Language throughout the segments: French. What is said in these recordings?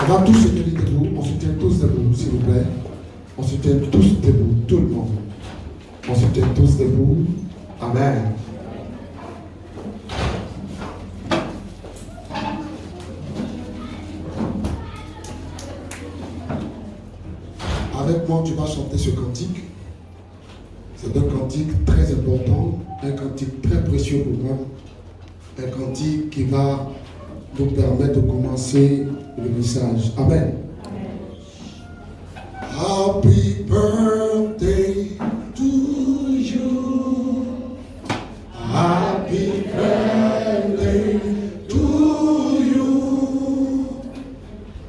On va tous se tenir debout, on se tient tous debout, s'il vous plaît. On se tient tous debout, tout le monde. On se tient tous debout. Amen. Avec moi, tu vas chanter ce cantique. C'est un cantique très important, un cantique très précieux pour moi. Un cantique qui va nous permettre de commencer le message. Amen. Happy birthday to you. Happy birthday to you.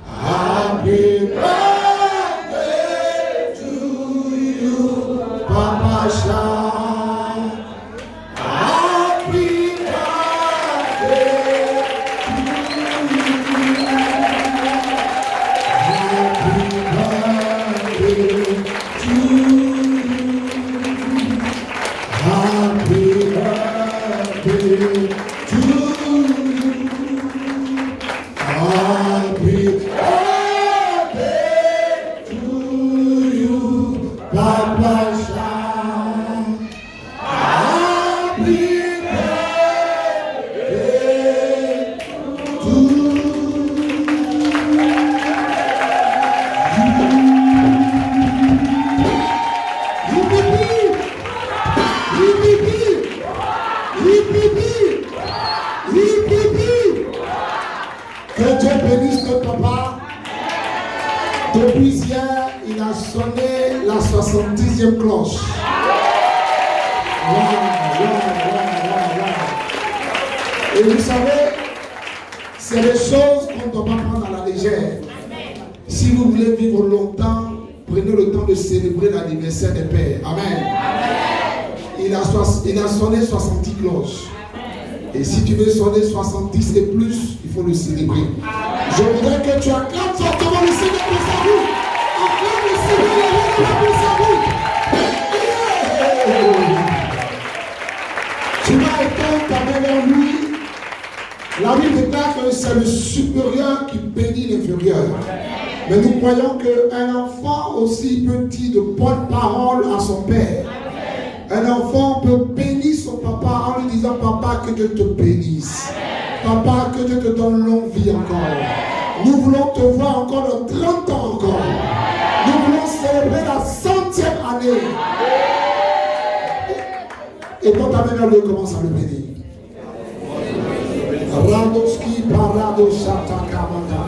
Happy birthday to you, Papa Shah. Happy birthday to you. Que Dieu bénisse notre papa. Depuis hier, il a sonné la 70e cloche. Et vous savez, c'est des choses qu'on ne doit pas prendre à la légère. Si vous voulez vivre longtemps, prenez le temps de célébrer l'anniversaire des pères. Amen. Il a sonné 70 cloches. Et si tu veux sonner 70 et plus, il faut le célébrer. Je voudrais que tu acclames fortement le Seigneur pour sa vie. Acclame le Seigneur pour sa vie. Tu vas éteindre ta main vers lui. La Bible déclare que c'est le supérieur qui bénit l'inférieur. Mais nous croyons qu'un enfant aussi petit de bonnes paroles à son père. Un enfant peut bénir son papa en lui disant: papa, que Dieu te bénisse. Papa, que Dieu te donne longue vie encore. Nous voulons te voir encore dans 30 ans encore. Nous voulons célébrer la 100e année. Et quand ta main vers lui, commence à le bénir. Radoski parado shatakamata.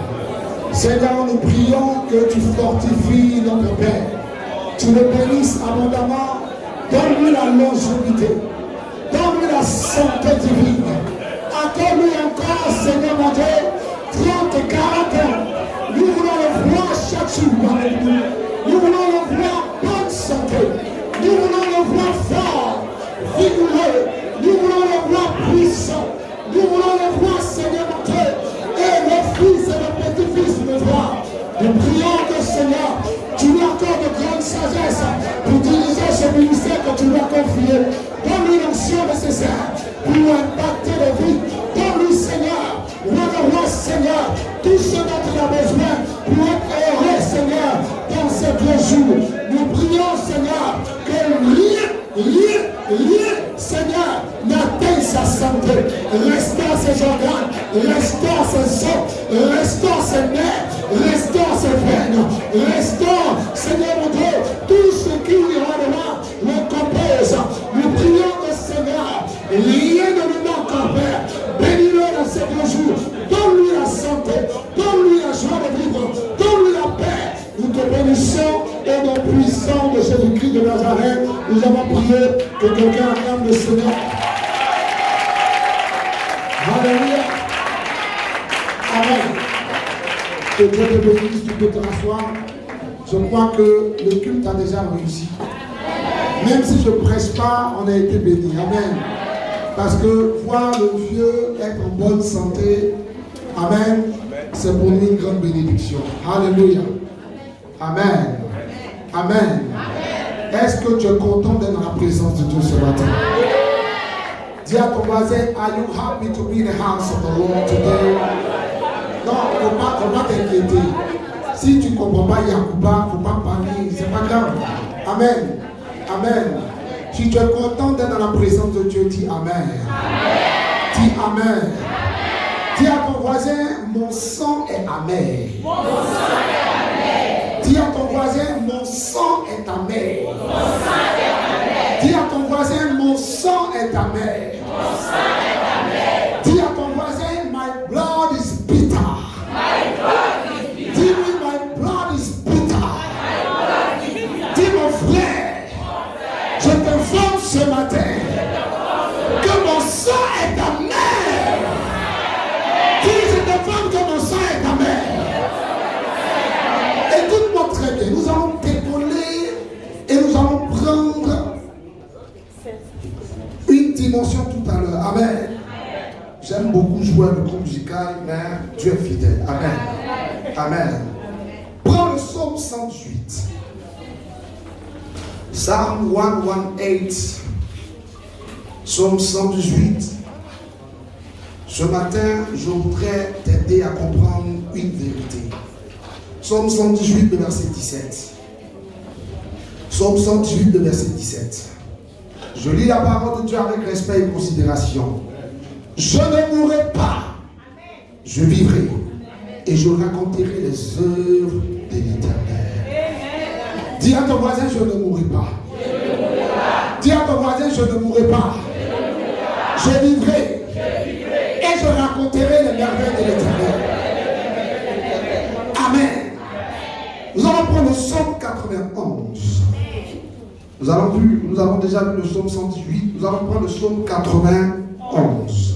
Seigneur, nous prions que tu fortifies notre Père. Tu le bénisses abondamment. Donne-lui la longévité. Donne-lui la santé divine. Accorde-lui encore, Seigneur mon Dieu, 30 et 40 ans. Nous voulons le voir chaque jour avec nous. Nous voulons le voir en bonne santé. Nous voulons le voir fort, vigoureux. Nous voulons le voir puissant. Nous voulons le voir, Seigneur mon Dieu, et le fils et le petit-fils de voir. Nous prions que, Seigneur, tu lui accordes de grande sagesse pour diriger ce ministère que tu lui as confié. Donne-lui l'onction nécessaire pour impacter les vies. Donne-lui, Seigneur, roi, Seigneur, tout ce dont il a besoin pour être heureux, Seigneur, dans ces vieux jours. Nous prions, Seigneur, que rien, Seigneur, n'atteigne sa santé. Restaure ses organes, restaure ses os, restaure ses nerfs, restaure ses veines, restaure, Seigneur mon Dieu, tout ce qui lui rendra le compose. Nous prions que, Seigneur, rien ne lui manque en Père. Bénis-le dans ces deux jours. Donne-lui la santé, donne-lui la joie de vivre, donne-lui la paix. Nous te bénissons et dans le puissant de Jésus-Christ de Nazareth, nous avons prié que quelqu'un acclame le Seigneur. Alléluia. Amen. Que Dieu te bénisse, tu peux te rasseoir. Je crois que le culte a déjà réussi. Même si je ne prêche pas, on a été béni. Amen. Parce que voir le vieux être en bonne santé, amen, c'est pour nous une grande bénédiction. Alléluia. Amen. Amen. Est-ce que tu es content d'être dans la présence de Dieu ce matin? Dis à ton voisin, are you happy to be in the house of the Lord today? Non, il ne faut pas t'inquiéter. Si tu ne comprends pas Yacouba, il ne faut pas parler, c'est pas grave. Amen. Amen. Si tu es content d'être dans la présence de Dieu, dis Amen. Dis Amen. Dis à ton voisin, mon sang est amer. Mon sang est amer. Dis à ton voisin, mon sang est amer. Mon sang est amer. Dis à ton voisin, mon sang est amer. Mon sang est amer. Dis à ton voisin, my blood is bitter. My blood is bitter. Dis-lui, my blood is bitter. My blood is bitter. Dis mon frère, je t'informe ce matin que mon sang est amer. Je t'informe que mon sang est amer. Écoute-moi très bien, nous allons décoller et nous allons prendre une dimension tout à l'heure. Amen. J'aime beaucoup jouer le groupe musical, mais Dieu est fidèle. Amen. Amen. Prends le psaume 118. Psalm 118. Psaume 118. Ce matin, je voudrais t'aider à comprendre une vérité. Psaume 118, le verset 17. Psaume 118, le verset 17. Je lis la parole de Dieu avec respect et considération. Je ne mourrai pas, je vivrai et je raconterai les œuvres de l'Éternel. Dis à ton voisin, je ne mourrai pas. Dis à ton voisin, je ne mourrai pas. Je vivrai et je raconterai les merveilles de l'Éternel. Amen. Nous allons prendre le psaume 91. Nous avons déjà vu le psaume 118. Nous allons prendre le psaume 91.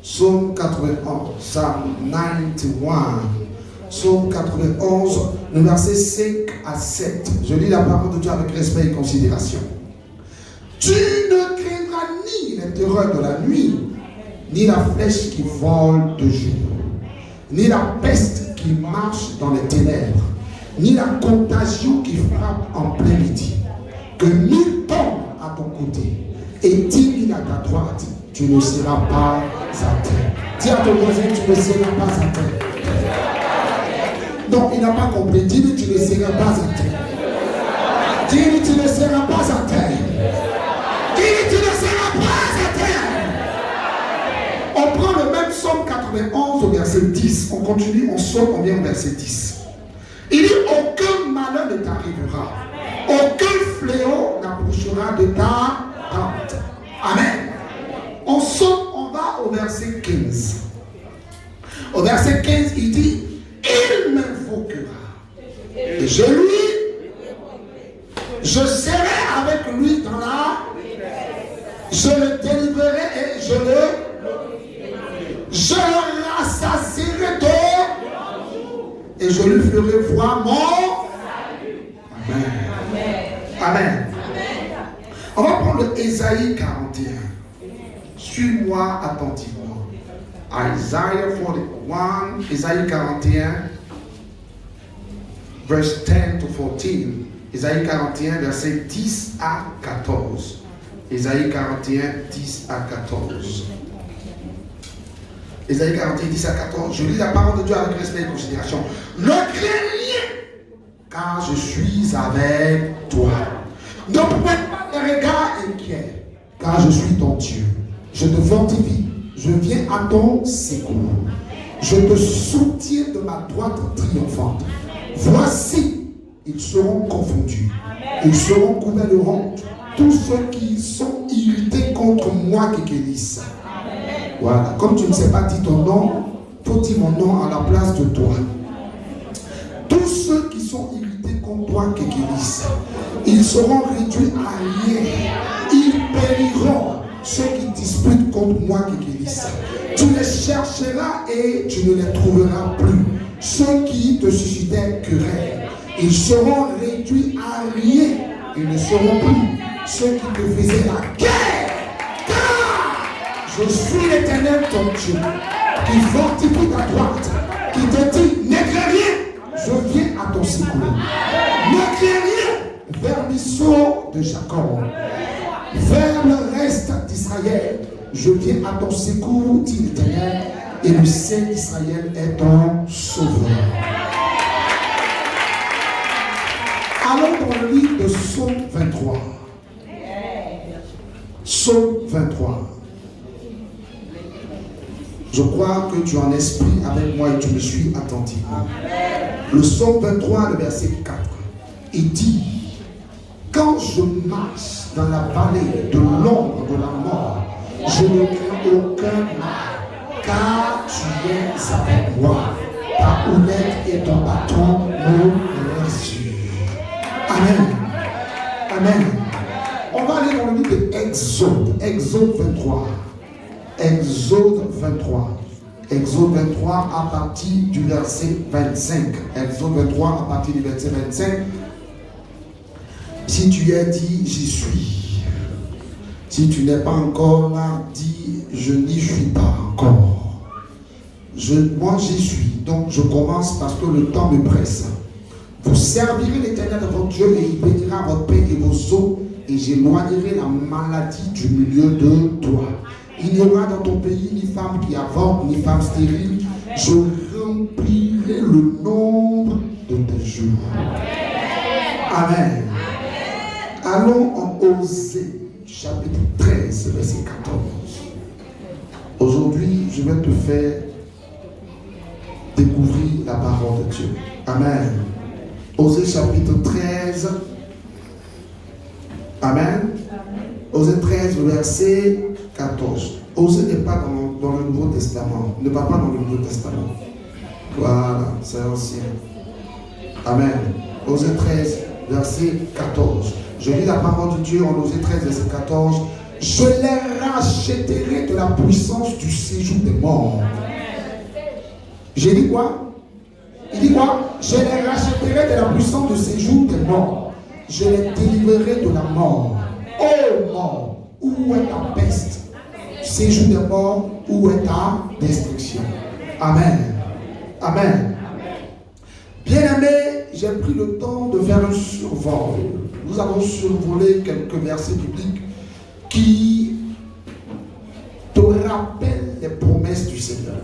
Psaume 91. Psalm 91. Psaume 91, le verset 5 à 7. Je lis la parole de Dieu avec respect et considération. Tu ne craindras ni les terreurs de la nuit, ni la flèche qui vole de jour, ni la peste qui marche dans les ténèbres, ni la contagion qui frappe en plein midi. Que 1000 tombent à ton côté et 10 000 à ta droite, tu ne seras pas à terre. Dis à ton voisin, tu ne seras pas à terre. Non, il n'a pas compris. Dis-lui, tu ne seras pas à terre. Dis-lui, tu ne seras pas à terre. Dis-lui, tu ne seras pas à terre. On prend le même psaume 91 au verset 10. On continue, on saute, on vient au verset 10. Il dit, aucun malheur ne t'arrivera. Aucun fléau n'approchera de ta tente. Amen. On saute, on va au verset 15. Au verset 15, il dit, il m'invoquera. Et je serai avec lui dans la... Je le délivrerai et je le rassasierai d'eau et je lui ferai voir mon... Amen. Amen. On va prendre Ésaïe 41. Suis-moi attentivement. Isaiah 41, Ésaïe 41, verse 10 to 14. Ésaïe 41, verset 10 à 14. Ésaïe 41, 10 à 14. Ésaïe 41, 10 à 14. Je lis la parole de Dieu avec respect et considération. Ne crains rien, car je suis avec toi. Ne prête pas de regard inquiet, car je suis ton Dieu. Je te fortifie, je viens à ton secours. Je te soutiens de ma droite triomphante. Voici, ils seront confondus. Ils seront couverts de honte. Tous ceux qui sont irrités contre moi, Kékélis. Voilà, comme tu ne sais pas dire ton nom, faut dire mon nom à la place de toi. Tous ceux qui sont irrités contre toi, Kékélis, ils seront réduits à rien. Ils périront. Ceux qui disputent contre moi, Kékélis. Tu les chercheras et tu ne les trouveras plus. ceux qui te suscitaient querelle. Ils seront réduits à rien. Ils ne seront plus ceux qui te faisaient la guerre. Car je suis l'Éternel ton Dieu, qui fortifie ta droite, qui te dit, ne crains rien, je viens à ton secours. Ne crains rien, vermisseau de Jacob. Vers le reste d'Israël, je viens à ton secours, dit l'Éternel, et le Saint d'Israël est ton sauveur. Allons dans le livre de Psaume 23. Psaume 23. Je crois que tu es en esprit avec moi et tu me suis attentivement. Le Psaume 23, le verset 4, il dit, quand je marche dans la vallée de l'ombre de la mort, je ne crains aucun mal, car tu es avec moi. Ta houlette et ton bâton me rassurent. Amen. Amen. On va aller dans le livre d'Exode. Exode 23. Exode 23. Exode 23 à partir du verset 25. Exode 23 à partir du verset 25. Si tu es dit, j'y suis. Si tu n'es pas encore là, dis, je n'y suis pas encore. Moi, j'y suis. Donc, je commence parce que le temps me presse. Vous servirez l'Éternel de votre Dieu et il bénira votre paix et vos eaux, et j'éloignerai la maladie du milieu de toi. Il n'y aura dans ton pays ni femme qui avorte, ni femme stérile. Je remplirai le nombre de tes jours. Amen. Allons en Osée, chapitre 13, verset 14. Aujourd'hui, je vais te faire découvrir la parole de Dieu. Amen. Osée chapitre 13. Amen. Osée 13, verset 14. Osée n'est pas dans le Nouveau Testament. Ne va pas dans le Nouveau Testament. Voilà, c'est ancien. Amen. Osée 13, verset 14. Je lis la parole de Dieu en Osée 13, verset 14. Je les rachèterai de la puissance du séjour des morts. J'ai dit quoi? Il dit quoi? Je les rachèterai de la puissance du séjour des morts. Je les délivrerai de la mort. Ô mort, où est ta peste? Séjour des morts, où est ta destruction? Amen. Amen. Bien-aimés, j'ai pris le temps de faire un survol. Nous avons survolé quelques versets bibliques qui te rappellent les promesses du Seigneur.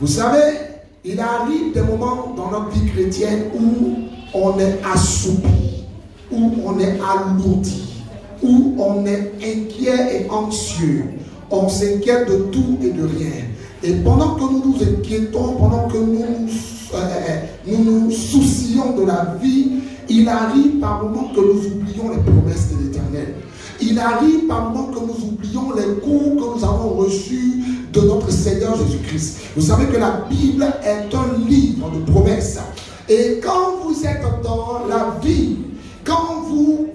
Vous savez, il arrive des moments dans notre vie chrétienne où on est assoupi, où on est alourdi, où on est inquiet et anxieux. On s'inquiète de tout et de rien. Et pendant que nous nous inquiétons, pendant que nous nous soucions de la vie, il arrive par moments que nous oublions les promesses de l'Éternel. Il arrive par moments que nous oublions les cours que nous avons reçus de notre Seigneur Jésus-Christ. Vous savez que la Bible est un livre de promesses. Et quand vous êtes dans la vie, quand vous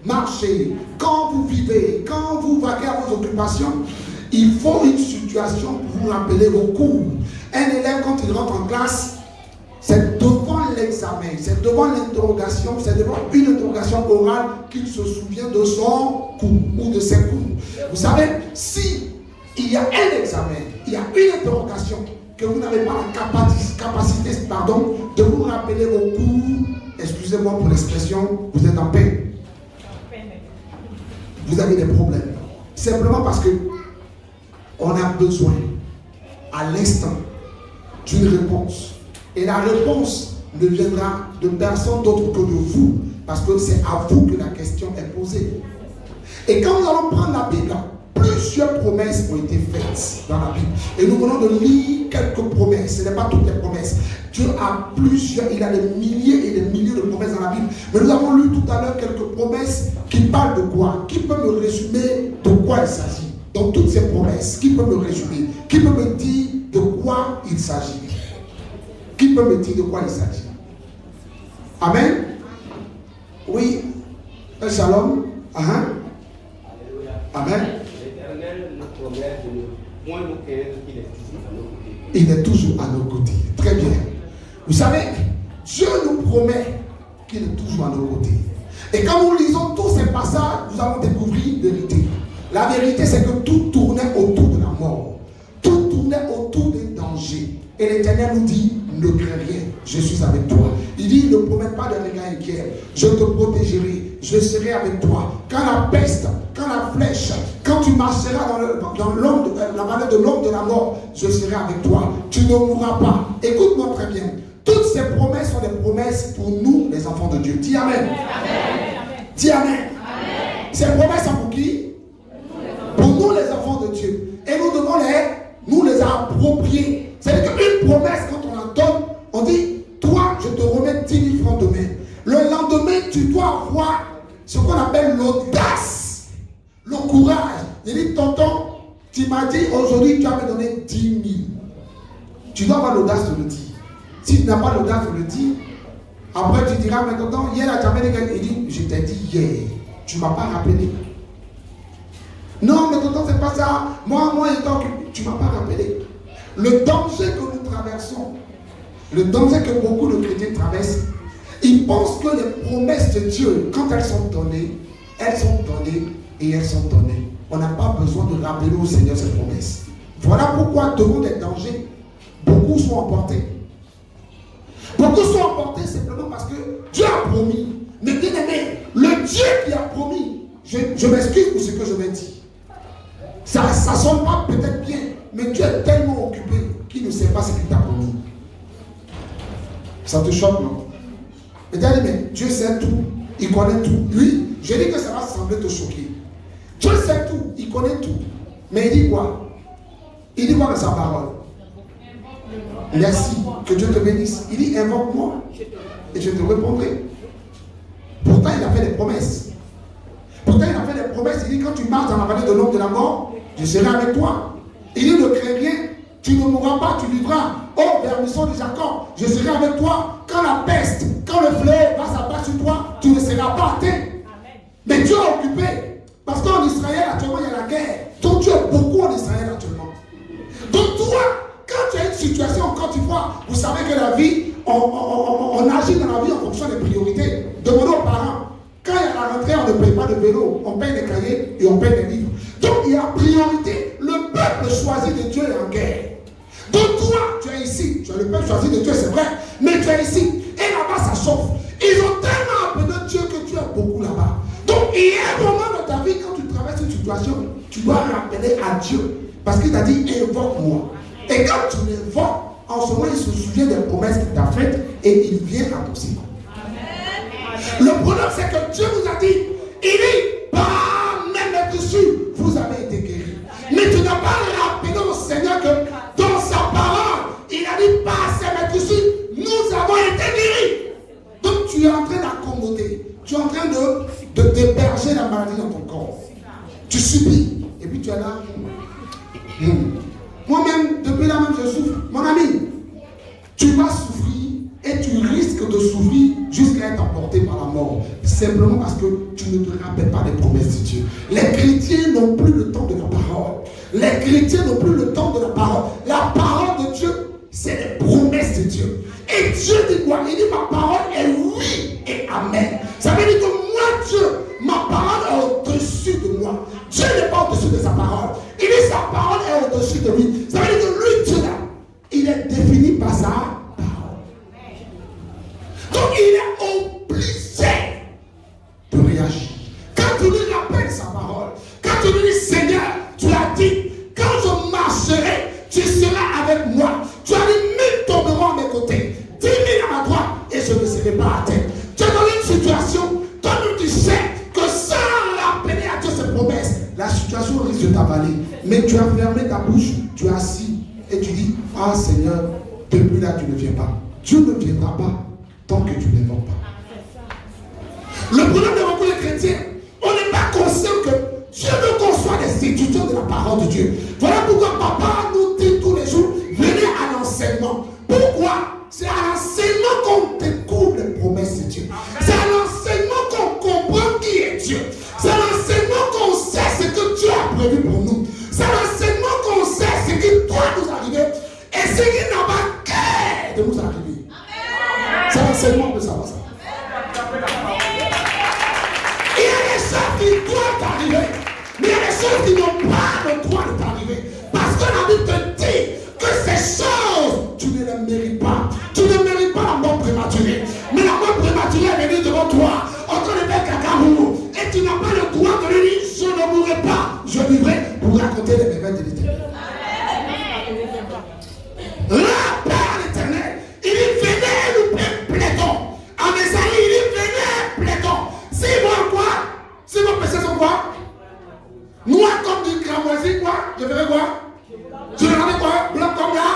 marchez, quand vous vivez, quand vous vaquez à vos occupations, il faut une situation pour vous rappeler vos cours. Un élève, quand il rentre en classe, c'est devant l'examen, c'est devant l'interrogation, c'est devant une interrogation orale qu'il se souvient de son cours ou de ses cours. Vous savez, si il y a un examen, il y a une interrogation que vous n'avez pas la capacité de vous rappeler vos cours, excusez-moi pour l'expression, vous êtes en paix. Vous avez des problèmes. Simplement parce que on a besoin à l'instant d'une réponse. Et la réponse ne viendra de personne d'autre que de vous, parce que c'est à vous que la question est posée. Et quand nous allons prendre la Bible, plusieurs promesses ont été faites dans la Bible. Et nous venons de lire quelques promesses. Ce n'est pas toutes les promesses. Dieu a plusieurs, il a des milliers et des milliers de promesses dans la Bible. Mais nous avons lu tout à l'heure quelques promesses qui parlent de quoi? Qui peut me résumer de quoi il s'agit? Dans toutes ces promesses, qui peut me résumer? Qui peut me dire de quoi il s'agit? Qui peut me dire de quoi il s'agit? Amen. Oui. Un shalom. Amen. L'Éternel nous promet de ne point nous craindre qu'il est ici à nos côtés. il est toujours à nos côtés. Très bien. Vous savez, Dieu nous promet qu'il est toujours à nos côtés. Et quand nous lisons tous ces passages, nous allons découvrir une vérité. La vérité, c'est que tout tournait autour de la mort. Tout tournait autour des dangers. Et l'Éternel nous dit, ne crains rien, je suis avec toi. Il dit, ne promets pas de regard inquiet. Je te protégerai, je serai avec toi. Quand la peste, quand la flèche, quand tu marcheras dans la vallée de l'ombre de la mort, je serai avec toi. Tu ne mourras pas. Écoute-moi très bien. Toutes ces promesses sont des promesses pour nous, les enfants de Dieu. Dis Amen. Amen. Dis Amen. Amen. Ces promesses sont pour qui? Pour nous, les enfants de Dieu. Et nous devons nous les approprier. C'est-à-dire qu'une promesse, quand on la donne, on dit, toi, je te remets 10 000 francs demain. Le lendemain, tu dois avoir ce qu'on appelle l'audace, le courage. Il dit, tonton, tu m'as dit, aujourd'hui, tu vas me donner 10 000. Tu dois avoir l'audace de le dire. Si tu n'as pas l'audace de le dire, après tu diras, mais tonton, hier, tu avais dit, il dit, je t'ai dit hier, tu ne m'as pas rappelé. Non, mais tonton, c'est pas ça. Moi, tu ne m'as pas rappelé. Le danger que nous traversons, le danger que beaucoup de chrétiens traversent, ils pensent que les promesses de Dieu, quand elles sont données et elles sont données. On n'a pas besoin de rappeler au Seigneur ces promesses. Voilà pourquoi devant des dangers, beaucoup sont emportés. Beaucoup sont emportés simplement parce que Dieu a promis. Mais bien aimé, le Dieu qui a promis, je m'excuse pour ce que je vais dire. Ça ne sonne pas peut-être bien, mais Dieu est tellement occupé qu'il ne sait pas ce qu'il t'a promis. Ça te choque, non? Mais Dieu sait tout, il connaît tout. Lui, je dis que ça va sembler te choquer. Dieu sait tout, il connaît tout. Mais il dit quoi? Il dit quoi dans sa parole? Merci, que Dieu te bénisse. Il dit, invoque-moi et je te répondrai. Pourtant, il a fait des promesses. Il dit, quand tu marches dans la vallée de l'ombre de la mort, je serai avec toi. Il dit, ne crains rien, tu ne mourras pas, tu vivras. Oh, vermisson de Jacob, je serai avec toi. Quand la peste, quand le fléau va s'abattre sur toi, tu ne seras pas atteint. Mais Dieu est occupé. Parce qu'en Israël, actuellement, il y a la guerre. Donc Dieu est beaucoup en Israël actuellement. Donc toi, quand tu as une situation en Côte d'Ivoire, vous savez que la vie, on agit dans la vie en fonction des priorités. Demandez aux parents. Quand il y a la rentrée, on ne paye pas de vélo, on paye des cahiers et on paye des livres. Donc il y a priorité. Le peuple choisi de Dieu est en guerre. Donc toi, tu es ici. Tu as le peuple choisi de Dieu, c'est vrai. Mais tu es ici. Et là-bas, ça chauffe. Ils ont tellement appelé Dieu que tu es beaucoup là-bas. Donc il y a un moment dans ta vie, quand tu traverses une situation, tu dois rappeler à Dieu. Parce qu'il t'a dit, invoque-moi. Et quand tu l'invoques, en ce moment, il se souvient des promesses qu'il t'a faites et il vient à ton secours. Le problème, c'est que Dieu vous a dit, il dit, par mes maîtresses, vous avez été guéris. Mais tu n'as pas rappelé au Seigneur que dans sa parole, il a dit, par ses maîtresses, nous avons été guéris. Donc tu es en train d'accommoder, tu es en train de déberger la maladie dans ton corps. Tu subis, et puis tu es là. Moi-même, depuis là même, je souffre. Mon ami, tu vas souffrir et tu risques de souffrir jusqu'à être emporté par la mort. Simplement parce que tu ne te rappelles pas des promesses de Dieu. Les chrétiens n'ont plus le temps de la parole. Les chrétiens n'ont plus le temps de la parole. La parole de Dieu, c'est les promesses de Dieu. Et Dieu dit quoi? Il dit, ma parole est oui et amen. Ça veut dire que moi, Dieu, ma parole est au-dessus de moi. Dieu n'est pas au-dessus de sa parole. Il dit, sa parole est au-dessus de lui. Ça veut dire que lui, Dieu, là, il est défini par sa parole. Donc, il est obligé de réagir. Quand tu lui rappelles sa parole, quand tu lui dis, Seigneur, tu as dit, quand je marcherai, tu seras avec moi. Tu as dit, 1000 tomberont à mes côtés, 10 000 à ma droite, et je ne serai pas atteint. Tu es dans une situation, toi tu sais que sans rappeler à Dieu ses promesses, la situation risque de t'avaler. Mais tu as fermé ta bouche, tu es assis, et tu dis, ah Seigneur, depuis là tu ne viens pas. Dieu ne viendra pas tant que tu ne l'invoques pas. Le problème de beaucoup de chrétiens, on n'est pas conscient que Dieu veut qu'on soit des étudiants de la parole de Dieu. Voilà pourquoi papa nous dit tous les jours, venez à l'enseignement. Pourquoi? C'est à l'enseignement qu'on découvre les promesses de Dieu. C'est à l'enseignement qu'on comprend qui est Dieu. C'est à l'enseignement qu'on sait ce que Dieu a prévu pour nous. C'est à l'enseignement qu'on sait ce qui doit nous arriver. Et si de nous arriver. C'est l'enseignement de savoir ça. Il y a des choses qui doivent t'arriver, mais il y a des choses qui n'ont pas le droit de t'arriver. Parce que la Bible te dit que ces choses, tu ne les mérites pas. Tu ne mérites pas la mort prématurée. Mais la mort prématurée est venue devant toi, en train de faire cacamoulou. Et tu n'as pas le droit de lui dire, je ne mourrai pas, je vivrai pour raconter les merveilles de l'éternel. Là, Père l'éternel, il dit venez nous plaidons. En Esaïe, il dit venez plaidons. C'est moi quoi? Si vos péchés sont quoi? Noir comme du cramoisi, quoi? Je ferai quoi? Je regardais quoi? Blanc comme là?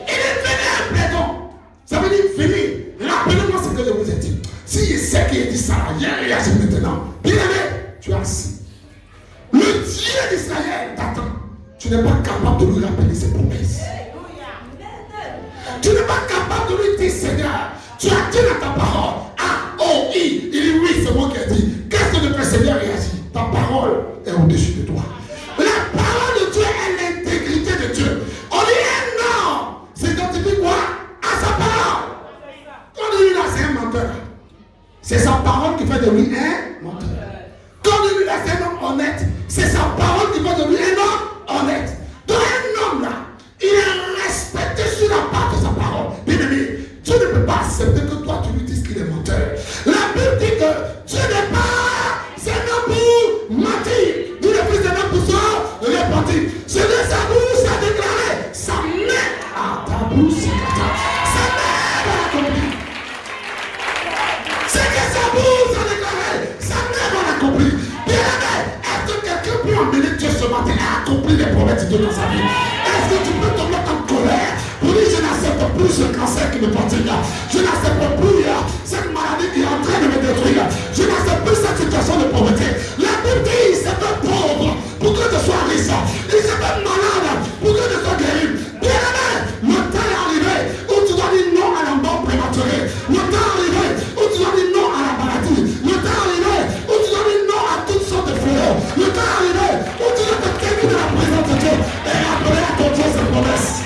Il dit venez plaidons. Ça veut dire venez. Rappelez-moi ce que je vous ai dit. Si je sais qu'il a dit ça, il réagit maintenant. Bien aimé, tu es assis. Le Dieu d'Israël t'attend. Tu n'es pas capable de lui rappeler ses promesses. Tu n'es pas capable de lui dire Seigneur, tu as dit dans ta parole. Ah, oh, il dit oui, c'est moi qui ai dit. Qu'est-ce que le Seigneur réagit? Ta parole est au-dessus de toi. La parole de Dieu est l'intégrité de Dieu. On dit non, s'identifie quoi? À sa parole. Quand lui là, c'est un menteur. C'est sa parole qui fait de lui un menteur. Quand lui là, c'est un homme honnête. C'est sa parole qui fait de lui un homme honnête. Donc un homme là, il est respecté sur la part de sa parole. Bien aimé, Dieu ne peut pas accepter que toi tu lui dises qu'il est menteur. La Bible dit que Dieu n'est pas c'est un homme pour mentir. Dieu n'est plus un homme pour se repentir. Ce que sa bouche a déclaré, sa main à ta bouche, sa main va l'accomplir. Ce que sa bouche a déclaré, sa main va l'accomplir. Bien aimé, est-ce que quelqu'un peut emmener Dieu ce matin à accomplir les promesses de Dieu dans sa vie? Est-ce que tu peux te mettre en colère pour dire je n'accepte plus ce cancer qui me fatigue, je n'accepte plus cette maladie qui est en train de me détruire, je n'accepte plus cette situation de pauvreté. La Bible dit c'est un pauvre pour que je sois riche, il s'est fait malade pour que je sois guéri. Bien aimé, le temps est arrivé où tu dois dire non à la mort prématurée, le temps est arrivé où tu dois dire non à la maladie, le temps est arrivé où tu dois dire non à toutes sortes de fléaux, le temps est arrivé où tu dois te tenir de la présence de Dieu et rappeler à ton Dieu ses promesses.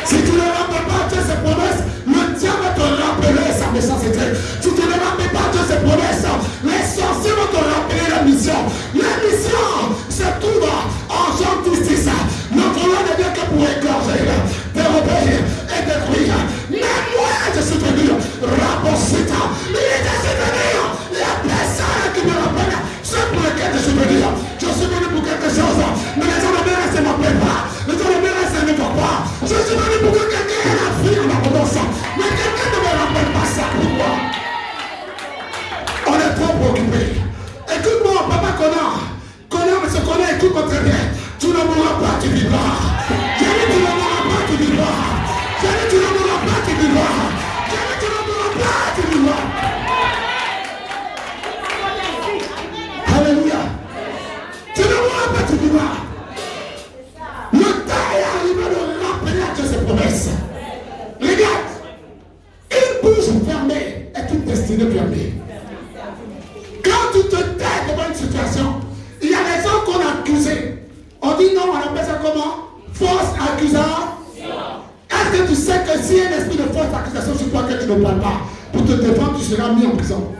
Si tu ne rappelles pas Dieu ses promesses, le diable va te rappeler sa méchanceté. Si tu ne rappelles pas Dieu ses promesses, les sorciers vont te rappeler la mission. La mission se trouve en justice. Le voleur ne vient que pour égorger, dérober et détruire. Mais moi, je suis venu, Raposita. Il est venu. Il y a personne qui me rappelle ce pour lequel je suis venu. Je suis venu pour quelque chose. Mais les gens de Béres ne m'appellent pas. Les gens de Béres ne me voient pas. Je suis venu pour que quelqu'un ait la vie en abondance. Mais quelqu'un ne me rappelle pas ça. Pourquoi? On est trop préoccupé. Écoute-moi, papa Connor, monsieur Connor, écoute-moi très bien. Tu ne mourras pas, tu vivras. J'ai dit tu ne mourras pas, tu vivras. J'ai dit tu ne mourras pas, tu vivras. J'ai dit tu ne mourras pas, tu vivras. Alléluia. Tu ne mourras pas, tu vivras. Le temps est arrivé de rappeler à Dieu ses promesses. Regarde, une bouche fermée est une destinée fermée. Quand tu te tais devant une situation, il y a des gens qu'on a accusés. On dit non, on appelle ça comment? Fausse accusation. Est-ce que tu sais que s'il y a un esprit de fausse accusation sur toi que tu ne parles pas, pour te défendre, tu seras mis en prison?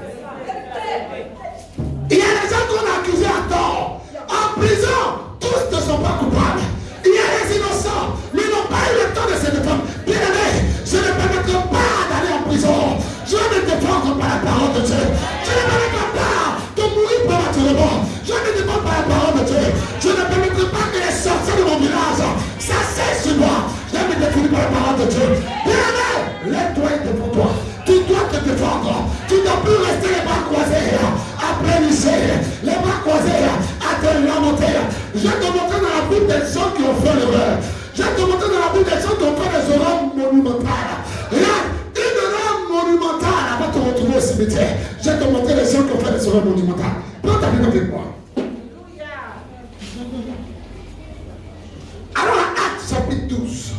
Il y a des gens qu'on a accusés à tort. En prison, tous ne sont pas coupables. Il y a des innocents, mais ils n'ont pas eu le temps de se défendre. Bien aimé, je ne permettrai pas d'aller en prison. Je vais me défendre par la parole de Dieu. Je ne permettrai pas de mourir prématurément. Je me défends par la parole de Dieu. Je ne permettrai pas que les sorciers de mon village s'asseyent sur moi. Je vais me défendre par la parole de Dieu. Bien aimé, lève-toi et défends-toi. Tu dois te défendre. Tu ne dois plus rester les bras croisés après lycée, les bras croisés à te lamenter. Je vais te montrer dans la Bible des gens qui ont fait l'erreur. Je vais te montrer dans la Bible des gens qui ont fait des erreurs monumentales. Regarde, une erreur monumentale va te retrouver au cimetière. Je vais te montrer les gens qui ont fait des erreurs monumentales. Prends ta Bible avec moi. Alors, Actes chapitre 12.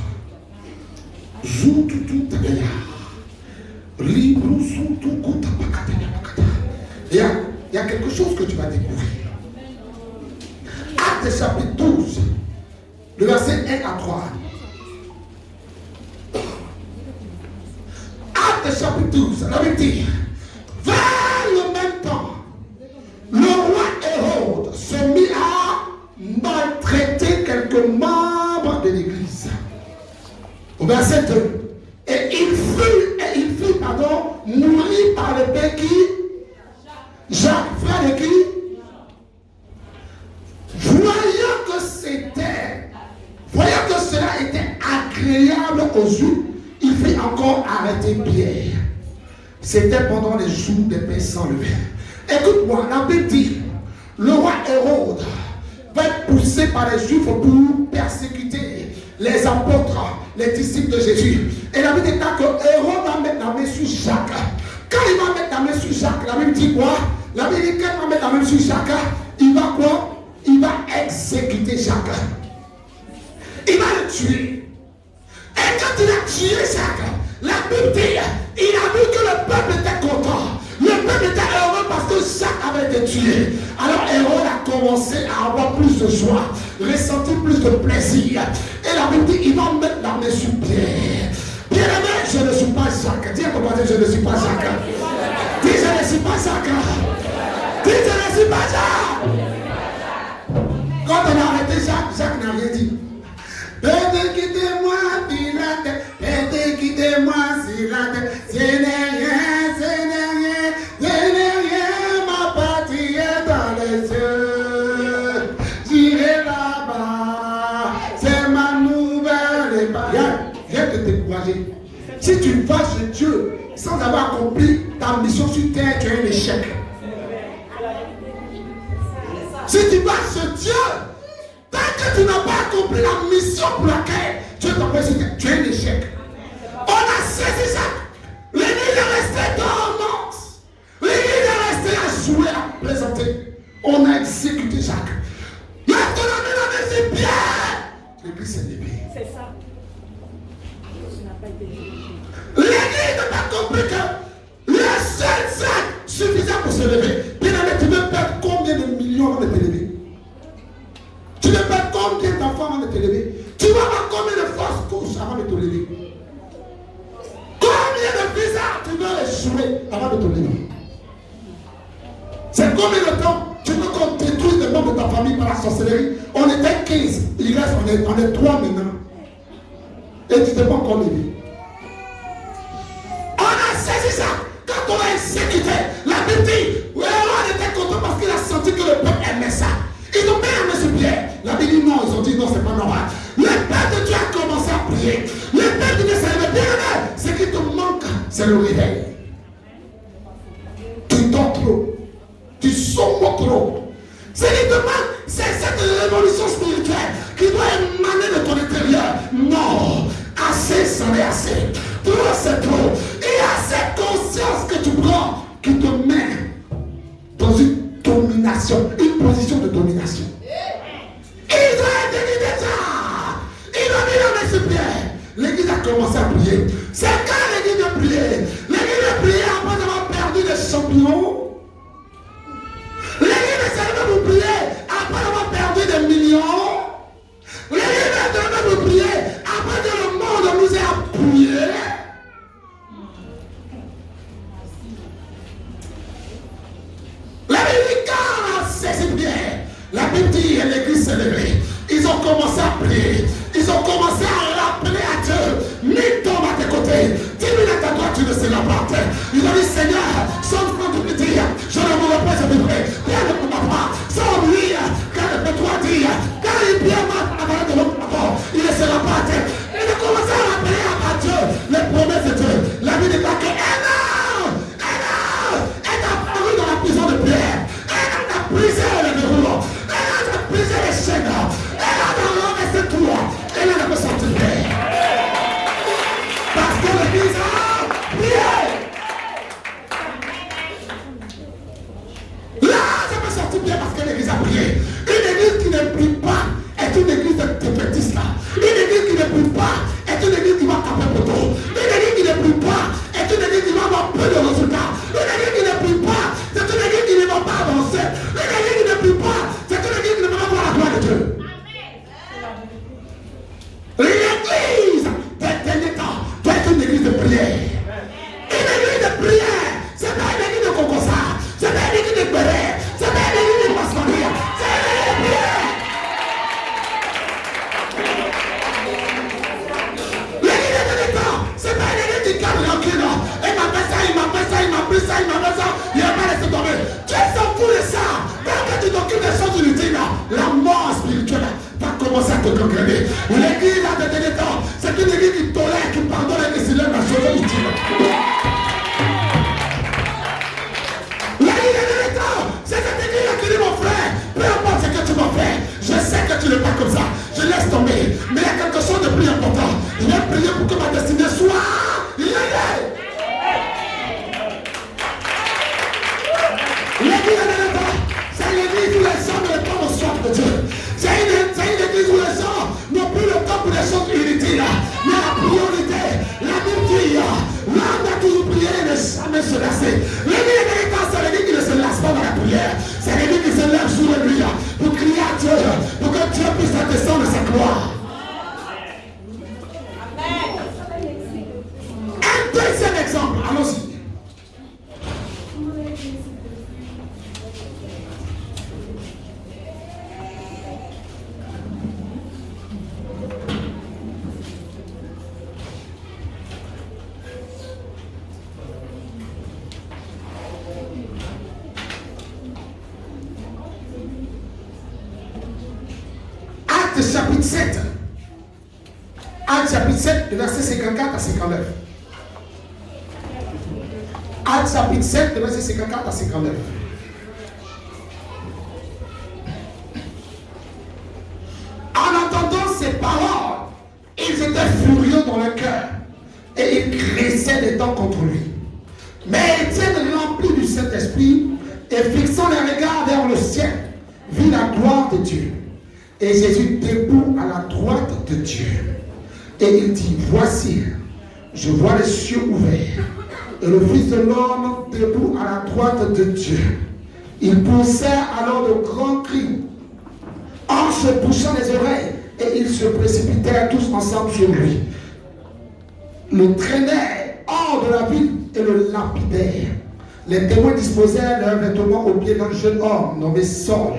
Zoutou Tabaya. Il y a quelque chose que tu vas découvrir. Actes chapitre 12, le verset 1 à 3. chapitre 12, la Bible dit, vers le même temps, le roi Hérode se mit à maltraiter quelques membres de l'église. Au verset 2. Et il fut, nourri par le père qui? Jacques, frère de qui? Voyant que cela était agréable aux yeux, il fit encore arrêter Pierre. C'était pendant les jours des pains sans levain. Écoute-moi, la Bible dit, le roi Hérode va être poussé par les Juifs pour persécuter les apôtres, les disciples de Jésus. Et la Bible dit que Hérode va mettre la main sur Jacques. Quand il va mettre la main sur Jacques, la Bible dit quoi? La Bible dit quand il va mettre la main sur Jacques, il va quoi? Il va exécuter Jacques. Il va le tuer. Et quand il a tué Jacques, la Bible dit, il a vu que le peuple était content. Le peuple était heureux parce que Jacques avait été tué. Alors Hérode a commencé à avoir plus de joie, ressentir plus de plaisir. Et la Bible dit, il va mettre la main sur Pierre. Bien-aimé, je ne suis pas Jacques. Dis à ton voisin, je ne suis pas Jacques. Dis, je ne suis pas Jacques. Dis, je ne suis pas Jacques. Quand on a arrêté Jacques, Jacques n'a rien dit. Quittez-moi, Pilate, quittez-moi, Pilate, ce n'est rien, ma patrie est dans les cieux. J'irai là-bas, c'est ma nouvelle épargne. Viens te décourager. Si tu vas chez Dieu sans avoir accompli ta mission sur terre, tu es un échec. Si tu vas chez Dieu, tant que tu n'as pas accompli la mission pour laquelle Dieu t'a présenté, tu es un échec. On a saisi ça. L'église est restée dormante. L'église est restée à jouer, à plaisanter. On a exécuté Jacques. Lorsqu'on a mis la main sur Pierre, l'église s'est levée. C'est ça. L'église n'a pas compris que le seul sac suffisant pour se lever. Bien aimé, tu veux perdre combien de millions avant de te lever? Tu veux perdre combien d'enfants avant de te lever? Tu vas avoir combien de fausses couches avant de te lever? Combien de visas tu veux échouer avant de te lever? C'est combien de temps tu veux qu'on détruise les membres de ta famille par la sorcellerie? On était 15, il reste, on est 3 maintenant. Et tu t'es pas encore levé. On a saisi ça. Quand on a exécuté, la Bible dit, Hérode était content parce qu'il a senti que le peuple aimait ça. Ils ont bien aimé ce Pierre. La Bible dit non, ils ont dit non, c'est pas normal. Le peuple de Dieu a commencé à prier. Le peuple de Dieu s'est levé. Bien aimé, ce qui te manque, c'est le réveil. Tu dors trop. Tu sombres trop. Ce qui te manque, c'est cette révolution spirituelle qui doit émaner de ton intérieur. Non, assez, c'en est assez. Trop, c'est trop. Il y a cette conscience que tu prends qui te met dans une domination, une position de domination. Ils ont été ça. Ils ont mis la main sur Pierre. L'église a commencé à prier. C'est quand l'église a prié. L'église a prié après avoir perdu des champions. L'église a servi pour prier après avoir perdu des millions. L'église a servi pour prier après que le monde nous ait appuyés. La Bible dit quand on a saisi Pierre, la Bible dit et l'église s'est levée. Ils ont commencé à prier. Ils ont commencé à rappeler à Dieu. Mets-toi à tes côtés. pris ça, il m'a fait ça, il n'a pas laissé tomber. Tu s'en fous de ça. Quand tu t'occupes des choses inutiles, la mort spirituelle va commencer à te gangréner. L'église là de dernier temps, c'est une église qui tolère, qui pardonne et qui se lève la chose utile. L'église de dernier temps, c'est cette église là qui dit mon frère, peu importe ce que tu vas faire, je sais que tu n'es pas comme ça, je laisse tomber. Mais il y a quelque chose de plus important. Je vais prier pour que ma destinée soit liée. L'église de dernier temps, c'est l'église où les gens ne pas au soif de Dieu. C'est une église où les gens n'ont plus le temps pour les choses inutiles. Mais la priorité, la Bible dit, l'homme a toujours prié et ne jamais se lasser. L'église de l'église, c'est l'église qui ne se lasse pas dans la prière. C'est l'église qui se lève jour et nuit pour crier à Dieu, pour que Dieu puisse descendre sa gloire. Un deuxième exemple, allons-y. Chapitre 7. Actes chapitre 7, de verset 54 à 59. Actes chapitre 7, de verset 54 à 59. En entendant ces paroles, ils étaient furieux dans le cœur et ils crissaient les dents contre lui. Mais Étienne, rempli du Saint-Esprit et fixant les regards vers le ciel, vit la gloire de Dieu. Et Jésus debout à la droite de Dieu. Et il dit, voici, je vois les cieux ouverts. Et le Fils de l'homme debout à la droite de Dieu. Il poussait alors de grands cris, en se bouchant les oreilles. Et ils se précipitèrent tous ensemble sur lui. Le traînaient hors de la ville et le lapidèrent. Les témoins disposèrent leurs vêtements aux pieds d'un jeune homme nommé Saul.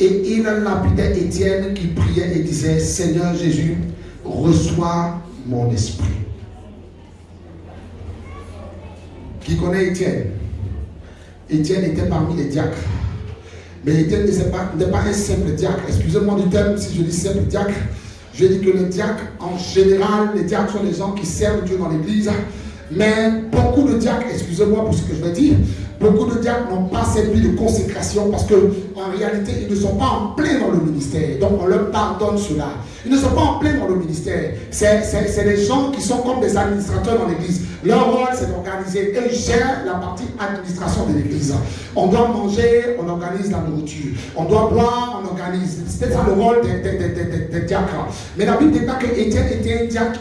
Et il lapidait Étienne qui priait et disait, Seigneur Jésus, reçois mon esprit. Qui connaît Étienne? Étienne était parmi les diacres. Mais Étienne n'est pas un simple diacre. Excusez-moi du terme si je dis simple diacre. Je dis que les diacres, en général, les diacres sont des gens qui servent Dieu dans l'église. Mais beaucoup de diacres, excusez-moi pour ce que je vais dire, beaucoup de diacres n'ont pas cette vie de consécration parce qu'en réalité, ils ne sont pas en plein dans le ministère. Donc, on leur pardonne cela. Ils ne sont pas en plein dans le ministère. C'est des gens qui sont comme des administrateurs dans l'église. Leur rôle, c'est d'organiser. Ils gèrent la partie administration de l'église. On doit manger, on organise la nourriture. On doit boire, on organise. C'était ça le rôle des diacres. Mais la Bible dit pas que Étienne était un diacre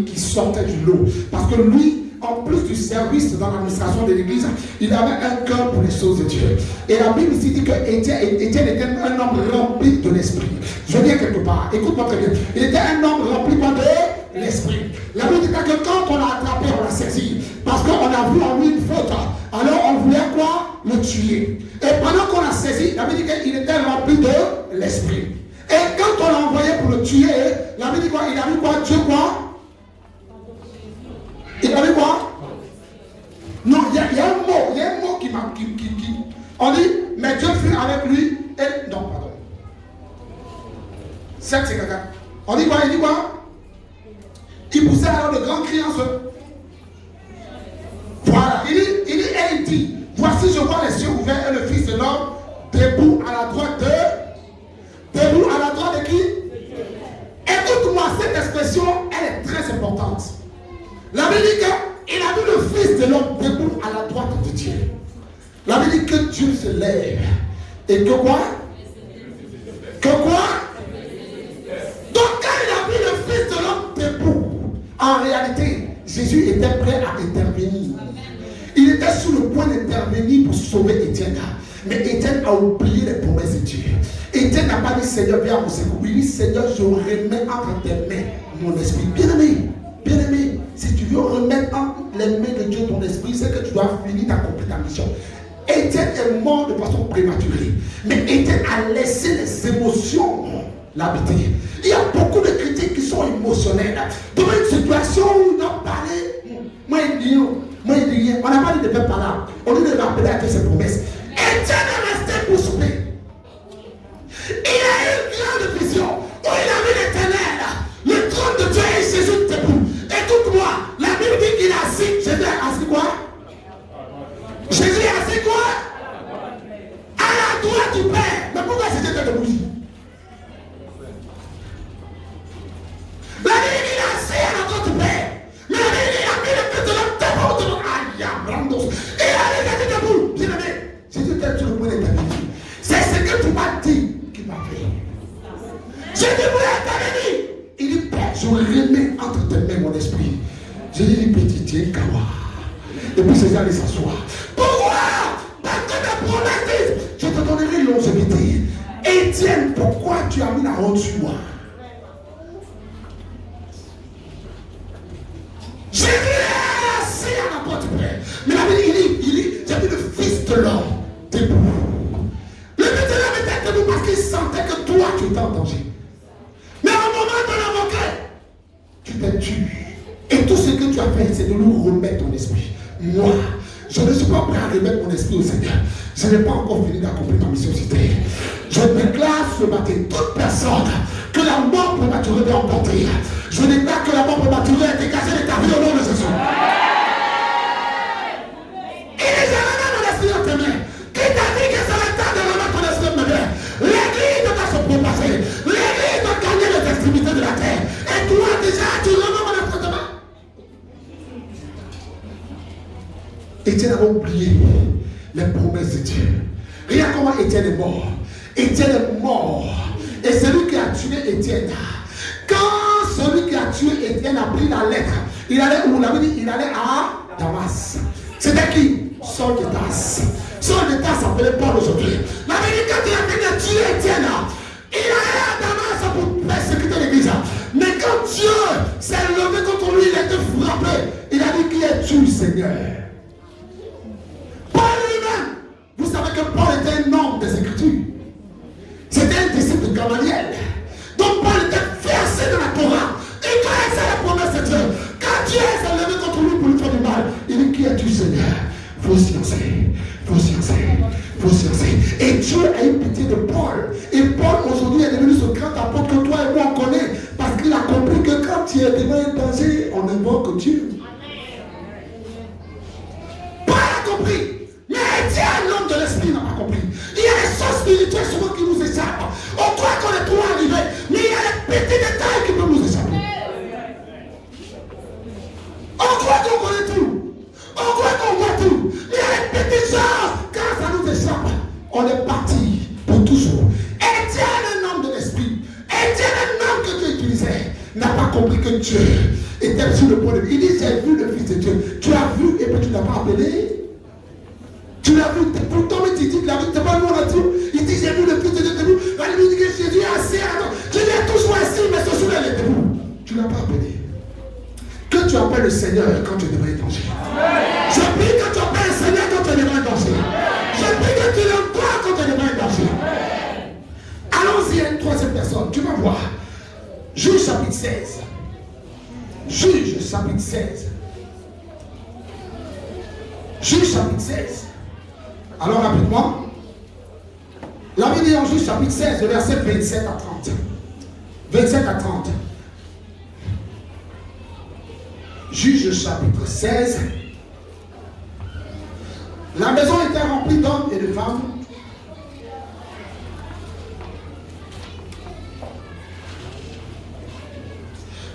qui sortait du lot. Parce que lui, en plus du service dans l'administration de l'église, il avait un cœur pour les choses de Dieu. Et la Bible ici dit que Étienne était un homme rempli de l'esprit. Je viens quelque part, écoute-moi très bien. Il était un homme rempli de l'esprit. La Bible dit que quand on l'a attrapé, on l'a saisi. Parce qu'on a vu en lui une faute. Alors on voulait quoi? Le tuer. Et pendant qu'on l'a saisi, la Bible dit qu'il était rempli de l'esprit. Et quand on l'a envoyé pour le tuer, la Bible dit quoi? Il a vu quoi? Dieu quoi? Il avait quoi? Non, il y a un mot qui m'a... On dit, mais Dieu fut avec lui et... Non, pardon. 7, c'est quelqu'un. On dit quoi? Il dit quoi? Il poussait alors de grands cris en se... Voilà, il dit, voici je vois les cieux ouverts et le Fils de l'homme debout à la droite de... Debout à la droite de qui? Écoute-moi, cette expression, elle est très importante. La Bible dit qu'il a vu le Fils de l'homme debout à la droite de Dieu. La Bible dit que Dieu se lève. Et que quoi? Que quoi? Donc quand il a vu le Fils de l'homme debout, en réalité, Jésus était prêt à intervenir. Il était sur le point d'intervenir pour sauver Étienne. Mais Étienne a oublié les promesses de Dieu. Étienne n'a pas dit Seigneur, viens à mon secours. Il dit Seigneur, je remets entre tes mains mon esprit. Bien-aimé, si tu veux remettre entre les mains de Dieu ton esprit, c'est que tu dois finir d'accomplir ta mission. Étienne est mort de façon prématurée. Mais Étienne a laissé les émotions l'habiter. Il y a beaucoup de critiques qui sont émotionnelles. Dans une situation où il doit parler, moi il dit, Moi, il dit rien. On n'a pas dit de faire par là. On dit de rappeler à ses promesses. Étienne est resté pour souper. Il a eu une grande vision où il a vu l'Éternel. Le trône de Dieu et Jésus debout. Écoute-moi, la Bible dit qu'il est assis. Jésus est assis quoi? Jésus est assis quoi? À la droite du Père. Mais pourquoi Jésus était debout? La Bible dit qu'il est assis à la droite du Père. Mais la Bible dit qu'il a mis le fils de l'homme debout. Aïe, brandos. Et il a été debout. Bien aimé, Jésus était sur le point d'éternité. C'est ce que tu m'as dit qui m'a fait. J'ai dit, vous l'éternité. Il dit, Père, je remets entre tes mains mon esprit. J'ai dit, petit Dieu, kawa. Et puis Jésus allait s'asseoir. Pourquoi? Parce que mes promesses disent, je te donnerai longévité. Étienne, pourquoi tu as mis la honte sur moi? Jésus est assis à la porte du Père. Mais la Bible dit, j'ai vu le Fils de l'homme debout. Le Fils de l'homme était debout parce qu'il sentait que toi, tu étais en danger. Mais au moment de l'invoquer, tu t'es tué. Et tout ce que tu as fait, c'est de nous remettre ton esprit. Moi, je ne suis pas prêt à remettre mon esprit au Seigneur. Je n'ai pas encore fini d'accomplir ma mission sur terre. Je déclare ce matin, toute personne que la mort prématurée va emporter. Je déclare que la mort prématurée est dégagée de ta vie au nom de Jésus. Il est jamais dans mon esprit en tes mains. Qui t'a dit que c'est le temps de remettre ton esprit en mes mains? L'église doit se propasser. L'église doit gagner les extrémités de la terre. Et toi déjà, tu remets mon esprit en tes mains. Étienne a oublié les promesses de Dieu. Regarde comment Étienne est mort. Étienne est mort. Et celui qui a tué Étienne, quand celui qui a tué Étienne a pris la lettre, il allait où? On avait dit, il allait à Damas. C'était qui? Saul de Tarse. Saul de Tarse s'appelait Paul aujourd'hui. La vérité, quand il a fini de tuer Étienne, il allait à Damas pour persécuter l'église. Mais quand Dieu s'est levé contre lui, il a été frappé. Il a dit, qui es-tu, Seigneur? Paul lui-même. Vous savez que Paul était un homme des Écritures. C'était un disciple de Gamaliel. Donc Paul était versé dans la Torah. Il connaissait la promesse de Dieu. Quand Dieu s'est levé contre lui pour lui faire du mal, il dit, qui es-tu, Seigneur? Faut sciencer, faut sciencer, faut sciencer. Et Dieu a eu pitié de Paul. Et Paul aujourd'hui est devenu ce grand apôtre que toi et moi on connaît. Parce qu'il a compris que quand tu es devant un danger, on invoque Dieu. Paul a compris. Mais Étienne, l'homme de l'esprit, n'a pas compris. Il y a des choses spirituelles souvent qui nous échappent. On croit qu'on est trop arrivé, mais il y a des petits détails qui peuvent nous échapper. On croit qu'on connaît tout. On croit qu'on voit tout. Mais il y a des petites choses, quand ça nous échappe, on est parti pour toujours. Étienne, un homme de l'esprit, Étienne, un homme que Dieu utilisait, n'a pas compris que Dieu était sur le point de vue. Il dit, j'ai vu le Fils de Dieu. Tu as vu et puis tu n'as pas appelé. Tu l'as vu, pourtant tu dis que la vie, c'est pas nous on a dit. Il dit, j'ai vu le Fils de Dieu debout. Il dit que Jésus est assis à la. Jésus est toujours assis, mais ce soir il est debout. Tu ne l'as pas appelé. Que tu appelles le Seigneur quand tu es devant un danger. Je prie que tu appelles le Seigneur quand tu es devant un danger. Je prie que tu l'emploies quand tu es devant un danger. Allons-y à une troisième personne. Tu vas voir. Juge chapitre 16. Juge chapitre 16. Juge chapitre 16. Alors rapidement, la Bible dit en Juge chapitre 16, le verset 27 à 30. 27 à 30. Juge chapitre 16. La maison était remplie d'hommes et de femmes.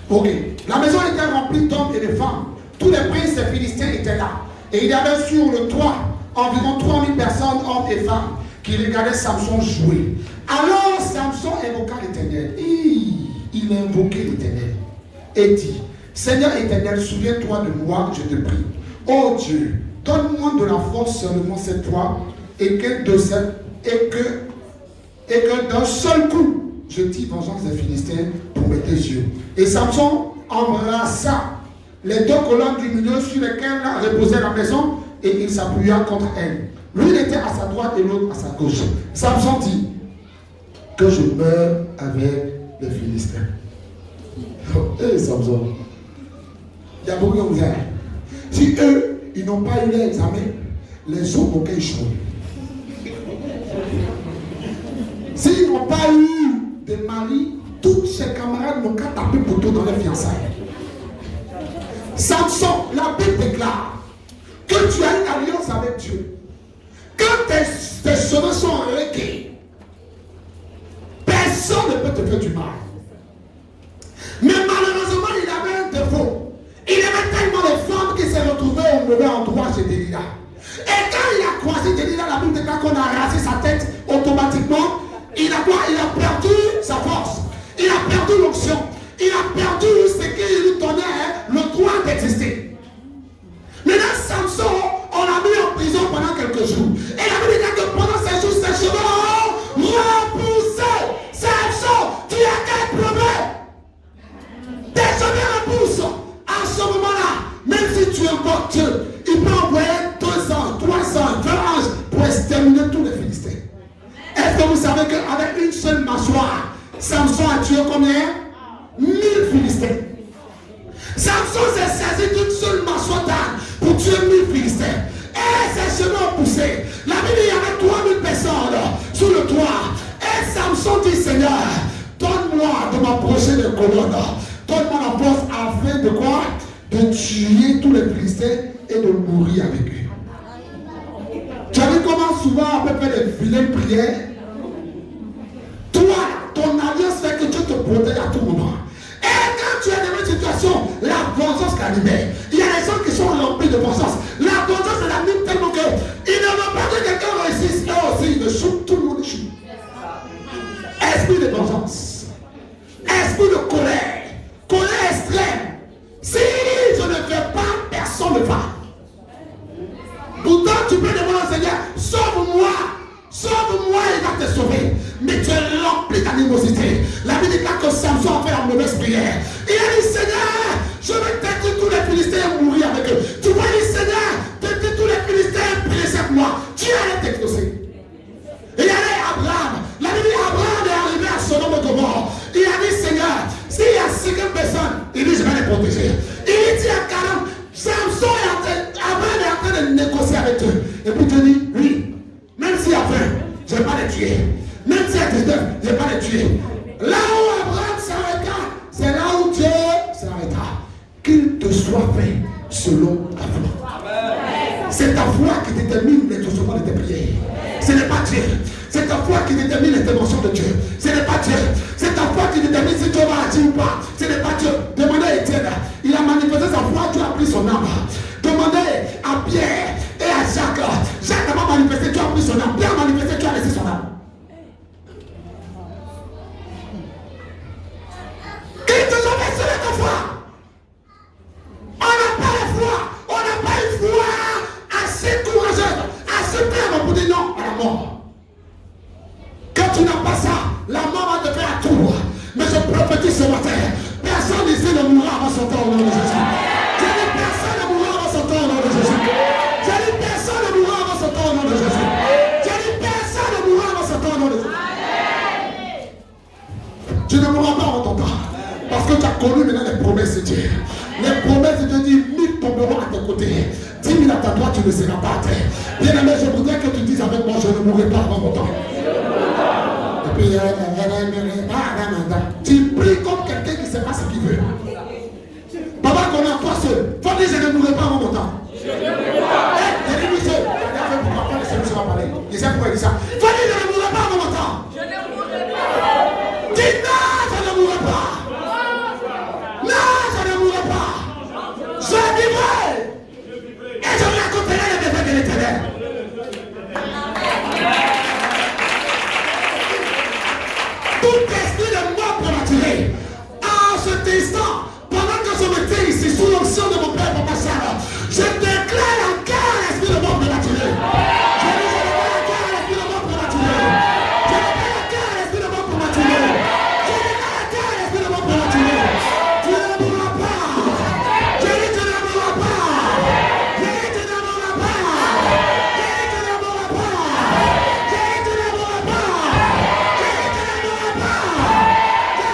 Ok. La maison était remplie d'hommes et de femmes. Tous les princes des Philistins étaient là. Et il y avait sur le toit environ 3000 personnes, hommes et femmes, qui regardaient Samson jouer. Alors Samson invoqua l'Éternel. Il a invoqué l'Éternel et dit, Seigneur Éternel, souviens-toi de moi, je te prie. Oh Dieu, donne-moi de la force seulement cette fois, et que d'un seul coup, je tire vengeance des Philistins pour mes deux yeux. Et Samson embrassa les deux colonnes du milieu sur lesquelles reposait la maison, et il s'appuya contre elle. L'une était à sa droite et l'autre à sa gauche. Samson dit, que je meure avec les Philistins. Oh, Samson, il y a beaucoup de gens. Si eux, ils n'ont pas eu l'examen, les autres n'ont qu'à échouer. S'ils n'ont pas eu de mari, tous ses camarades n'ont qu'à taper poteau dans les fiançailles. Samson, la Bible déclare que tu as une alliance avec Dieu. Quand tes cheveux sont réglés, personne ne peut te faire du mal. Mais malheureusement, il avait un défaut. Il aimait tellement les femmes qu'il s'est retrouvé au mauvais endroit chez Delilah. Et quand il a croisé Delilah, la Bible déclare qu'on a rasé sa tête automatiquement. Il a quoi? Il a perdu sa force. Il a perdu l'onction. Il a perdu ce qui lui donnait le droit d'exister. Maintenant, Samson, on l'a mis en prison pendant quelques jours. Et la Bible dit que pendant ces jours, ses cheveux ont repoussé. Samson, tu as quel problème? Tes cheveux repoussent. À ce moment-là, même si tu invoques Dieu, il peut envoyer 200, 300, 20 anges pour exterminer tous les Philistins. Est-ce que vous savez qu'avec une seule mâchoire, Samson a tué combien? 1000 Philistins. Samson s'est saisi d'une seule mâchoire d'âne pour tuer 1000 Philistins. Et ses cheveux ont poussé. La Bible, il y avait 3000 personnes sous le toit. Et Samson dit, Seigneur, donne-moi de m'approcher des colonnes. Donne-moi la force afin de quoi? De tuer tous les Philistins et de mourir avec eux. Tu as vu comment souvent on peut faire des vilaines prières? Toi, ton alliance fait que Dieu te protège à tout moment. Et quand tu es dans une situation, la vengeance l'anime. Il y a des gens qui sont remplis de vengeance. La vengeance l'anime tellement que ils ne veulent pas que quelqu'un réussisse. Eux aussi, ils échouent, tout le monde échoue. Esprit de vengeance. Esprit de colère. Colère extrême. Si je ne fais pas, personne ne va. Pourtant, tu peux demander au Seigneur, sauve-moi. Sauve-moi, il va te sauver. Mais tu es rempli d'animosité. La Bible dit que Samson a fait la mauvaise prière. Il a dit, Seigneur, je vais détruire tous les Philistins et mourir avec eux. Tu vas dire, Seigneur, détruire tous les Philistins et préserve-moi. Dieu allait t'exaucer. Il y avait Abraham. La Bible dit, Abraham est arrivé à Sodome et Gomorrhe. Il a dit, Seigneur, s'il y a 50 personnes, il dit, je vais les protéger. Il dit à 40, Samson Abraham est en train de négocier avec eux. Et puis tu dis, oui. Même s'il y a 20, je ne vais pas les tuer. Même s'il y a 19, je ne vais pas les tuer. Là où Abraham s'arrêta, c'est là où Dieu s'arrêta. Qu'il te soit fait selon ta foi. C'est ta foi qui détermine l'exaucement de tes prières. Ce n'est pas Dieu. C'est ta foi qui détermine l'intervention de Dieu. Ce n'est pas Dieu. C'est ta foi qui détermine si Dieu va agir ou pas. Ce n'est pas Dieu. Demandez à Étienne. Il a manifesté sa foi, Dieu a pris son âme. Demandez à Pierre et à Jacques. Jacques n'a pas manifesté, Dieu a pris son âme. Pierre a manifesté, Dieu a laissé son âme. Qu'il te soit fait selon ta foi. On n'a pas la foi. On n'a pas une foi assez courageuse, assez ferme pour dire non à la mort. Quand tu n'as pas ça, la mort va te faire un tour. Mais je prophétise ce matin, personne ici ne mourra avant son temps au nom de Jésus. Je dis personne ne mourra avant son temps au nom de Jésus. Je dis personne ne mourra avant son temps au nom de Jésus. Je dis personne ne mourra avant son temps au nom de Jésus. Tu ne mourras pas avant ton temps. Parce que tu as connu maintenant les promesses de Dieu. Les promesses de Dieu disent 1000 tomberont à tes côtés. 10 000 à ta droite, tu ne seras pas à terre. Bien aimé, je voudrais que tu dises avec moi, je ne mourrai pas avant mon temps. Et puis, tu pries comme quelqu'un qui ne sait pas ce qu'il veut. Papa, qu'on a toi seul. Faut dire, je ne mourrai pas avant mon temps. Je ne mourrai pas. Pourquoi pas laisser monsieur parler? Il sait pourquoi il dit ça. Faut dire, je ne mourrai pas avant mon temps. Je ne mourrai pas. Dis non, je ne mourrai pas. Non, je ne mourrai pas. Je vivrai. Et je raconterai les bienfaits de l'Éternel. Tout esprit de mort prématuré, en cet instant, pendant que je me tais ici sous l'onction de mon père Papa Sarah, je déclare encore l'esprit de mort prématuré. Je déclare encore l'esprit de mort prématuré. Je déclare encore l'esprit de mort prématuré. Je déclare encore l'esprit de mort prématuré. Tu ne mourras pas. Je dis tu ne mourras pas. Je dis tu ne mourras pas. Je dis tu ne mourras pas. Je dis tu ne mourras pas. Je dis tu ne mourras pas.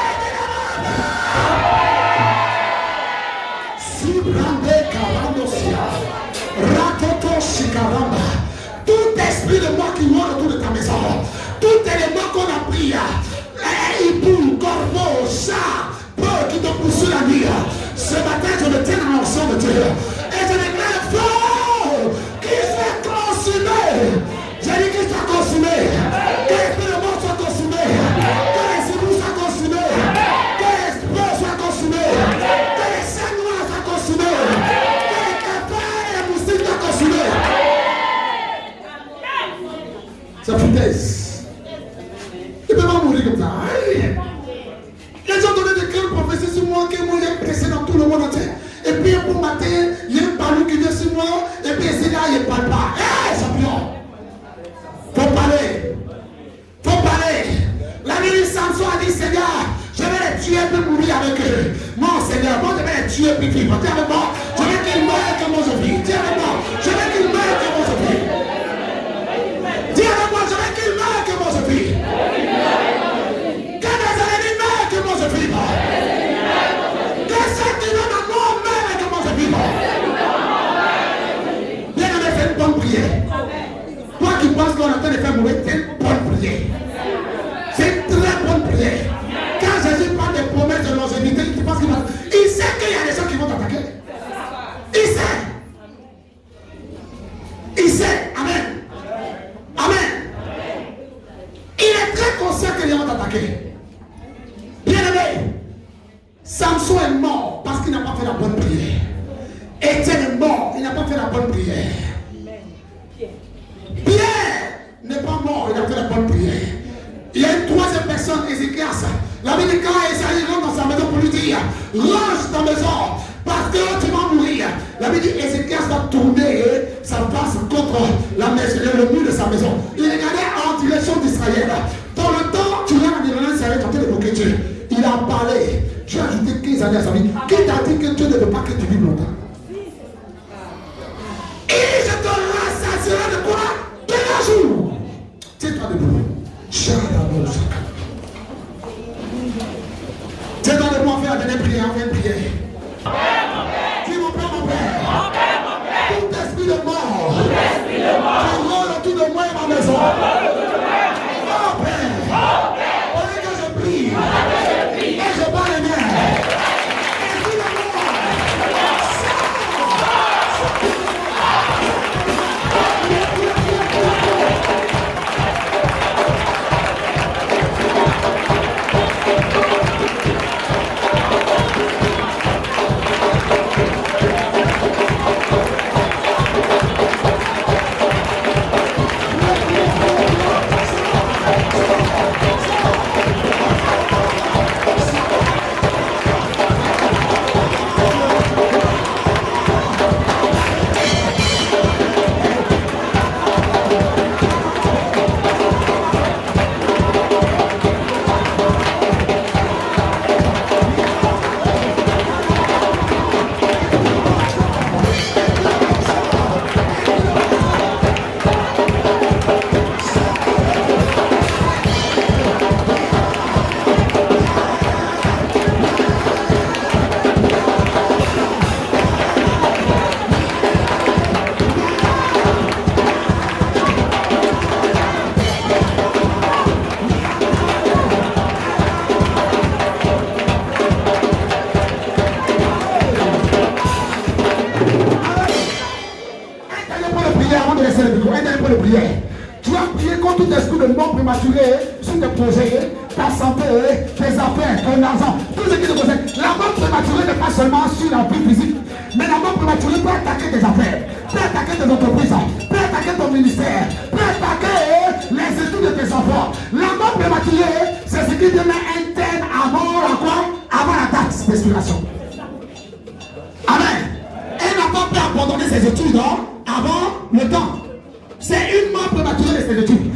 dimension de Dieu. Et je déclare fort qu'il soit consumé. J'ai dit qu'il soit consumé. Que l'esprit de mort soit consumé. Que les éboues soient consumés. Que l'esprit soit consumé. Que les sangs noirs soient consumés. Que les capables et les moustiques soient consumés. C'est foutaise. Il peut pas mourir comme ça. Les gens donnaient des grandes prophéties sur moi, que moi j'ai pressé dans tout le monde entier. Et puis un bon matin, il y a un ballon qui vient sur moi, et puis c'est là, il ne parle pas. Hé, champion! Faut parler. Faut parler. La nuit, Samson a dit, Seigneur, je vais les tuer et mourir avec eux. Mon Seigneur, moi je vais les tuer et vivre. Dis avec moi, je veux qu'ils meurent que moi je vis. Dis avec moi, je veux qu'ils meurent que moi je vis. Dis avec moi, je veux qu'ils meurent que moi je vis. Que mes ennemis meurent que moi je vive. Que ceux qui veulent ma mort meurent que moi je vive. Bien aimé, fais une bonne prière. Toi qui penses qu'on est en train de faire mourir, c'est une bonne prière. C'est une très bonne prière. Quand Jésus parle des promesses de longévité, tu penses qu'il va... Il sait qu'il y a des gens qui vont t'attaquer. Il sait. Il sait. Amen. Amen. Il est très conscient qu'ils vont t'attaquer. Bien aimé, Samson est mort parce qu'il n'a pas fait la bonne prière. Étienne est mort, il n'a pas fait la bonne prière. Pierre n'est pas mort, il a fait la bonne prière. Il y a une troisième personne, Ézéchias. La Bible dit quand Esaïe rentre dans sa maison pour lui dire, range ta maison, parce que tu vas mourir. La Bible dit Ézéchias va tourner sa face contre la maison, le mur de sa maison. Il regardait en direction d'Israël. Dans le temps, tu viens en Israël, ça va tenter d'évoquer Dieu. Il a parlé. Dieu a ajouté 15 années à sa vie. Qui t'a dit que Dieu ne veut pas que tu vives longtemps? Et je te rassasierai de quoi? De la jour. Tiens-toi debout. Tiens-toi debout, on fait la dernière prière, on fait une prière. Dis mon père, mon père. Tout esprit de mort. Qui rôle autour de moi et ma maison. Mon père. Au lieu que je prie. Et je bats les mains. Esprit de mort. Tu vas prier contre tout esprit de mort prématuré sur tes projets, ta santé, tes affaires, ton argent, tout ce qui te possède. La mort prématurée n'est pas seulement sur la vie physique, mais la mort prématurée peut attaquer tes affaires, peut attaquer tes entreprises, peut attaquer ton ministère, peut attaquer les études de tes enfants. La mort prématurée, c'est ce qui te met interne avant quoi? Avant la date d'expiration. Amen. Elle n'a pas pu abandonner ses études avant le temps. C'est une mort prématurée de ses études.